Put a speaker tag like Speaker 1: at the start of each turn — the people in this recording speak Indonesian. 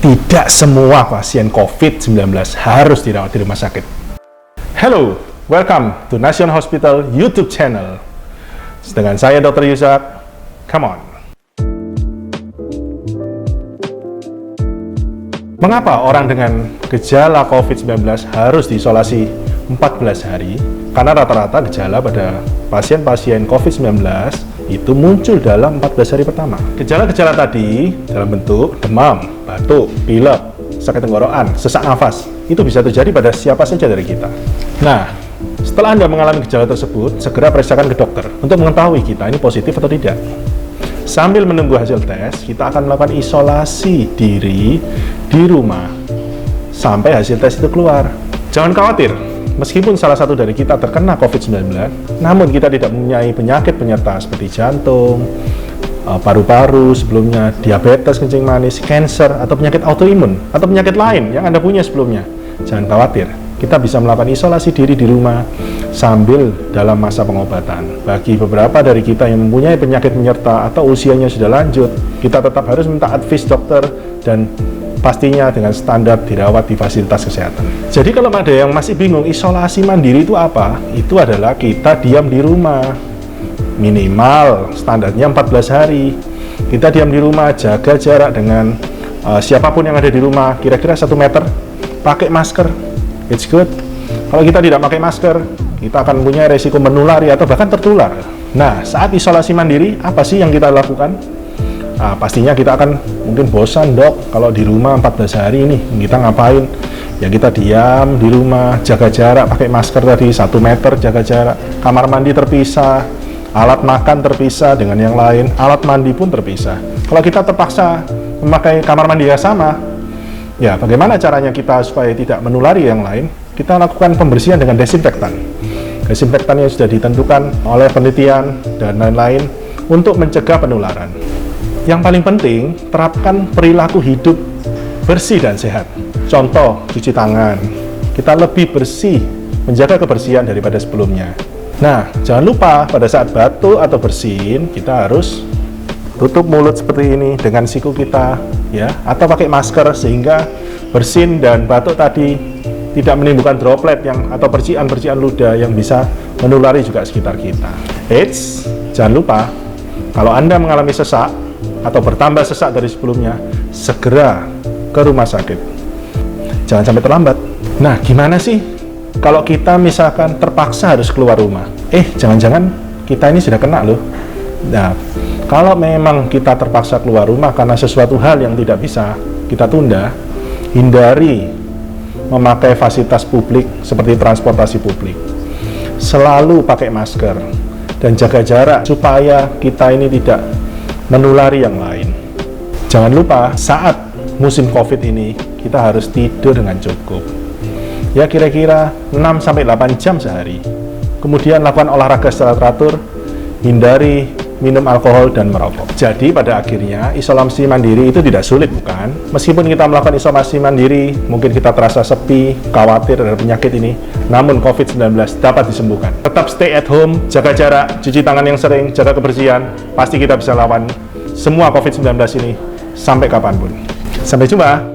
Speaker 1: Tidak semua pasien COVID-19 harus dirawat di rumah sakit. Hello, welcome to National Hospital YouTube channel. Dengan saya Dr. Yusak, come on. Mengapa orang dengan gejala COVID-19 harus diisolasi 14 hari? Karena rata-rata gejala pada pasien-pasien COVID-19 itu muncul dalam 14 hari pertama. Gejala-gejala tadi dalam bentuk demam, batuk, pilek, sakit tenggorokan, sesak nafas, itu bisa terjadi pada siapa saja dari kita. Nah, setelah Anda mengalami gejala tersebut, segera periksakan ke dokter untuk mengetahui kita ini positif atau tidak. Sambil menunggu hasil tes, kita akan melakukan isolasi diri di rumah sampai hasil tes itu keluar. Jangan khawatir, meskipun salah satu dari kita terkena COVID-19, namun kita tidak mempunyai penyakit penyerta seperti jantung, paru-paru sebelumnya, diabetes kencing manis, kanker, atau penyakit autoimun, atau penyakit lain yang Anda punya sebelumnya. Jangan khawatir, kita bisa melakukan isolasi diri di rumah sambil dalam masa pengobatan. Bagi beberapa dari kita yang mempunyai penyakit penyerta atau usianya sudah lanjut, kita tetap harus minta advice dokter dan pastinya dengan standar dirawat di fasilitas kesehatan. Jadi kalau ada yang masih bingung isolasi mandiri itu apa? Itu adalah kita diam di rumah. Minimal standarnya 14 hari. Kita diam di rumah, jaga jarak dengan siapapun yang ada di rumah, kira-kira 1 meter, pakai masker. It's good. Kalau kita tidak pakai masker, kita akan punya resiko menulari atau bahkan tertular. Nah, saat isolasi mandiri, apa sih yang kita lakukan? Nah, pastinya kita akan mungkin bosan, dok, kalau di rumah 14 hari ini, kita ngapain? Ya kita diam di rumah, jaga jarak, pakai masker tadi, 1 meter, jaga jarak, kamar mandi terpisah, alat makan terpisah dengan yang lain, alat mandi pun terpisah. Kalau kita terpaksa memakai kamar mandi yang sama, ya bagaimana caranya kita supaya tidak menulari yang lain? Kita lakukan pembersihan dengan desinfektan. Desinfektan yang sudah ditentukan oleh penelitian dan lain-lain untuk mencegah penularan. Yang paling penting, terapkan perilaku hidup bersih dan sehat. Contoh, cuci tangan. Kita lebih bersih, menjaga kebersihan daripada sebelumnya. Nah, jangan lupa pada saat batuk atau bersin, kita harus tutup mulut seperti ini dengan siku kita, ya, atau pakai masker sehingga bersin dan batuk tadi tidak menimbulkan droplet atau percikan-percikan ludah yang bisa menulari juga sekitar kita. Eits, jangan lupa kalau Anda mengalami sesak atau bertambah sesak dari sebelumnya, segera ke rumah sakit. Jangan sampai terlambat. Nah, gimana sih kalau kita misalkan terpaksa harus keluar rumah? Jangan-jangan kita ini sudah kena loh. Nah, kalau memang kita terpaksa keluar rumah karena sesuatu hal yang tidak bisa kita tunda, hindari memakai fasilitas publik seperti transportasi publik. Selalu pakai masker dan jaga jarak supaya kita ini tidak menulari yang lain. Jangan lupa saat musim COVID ini kita harus tidur dengan cukup. Ya kira-kira 6-8 jam sehari. Kemudian lakukan olahraga secara teratur, hindari minum alkohol dan merokok. Jadi pada akhirnya isolasi mandiri itu tidak sulit, bukan? Meskipun kita melakukan isolasi mandiri, mungkin kita terasa sepi, khawatir terhadap penyakit ini, namun COVID-19 dapat disembuhkan. Tetap stay at home, jaga jarak, cuci tangan yang sering, jaga kebersihan, pasti kita bisa lawan semua COVID-19 ini sampai kapanpun. Sampai jumpa!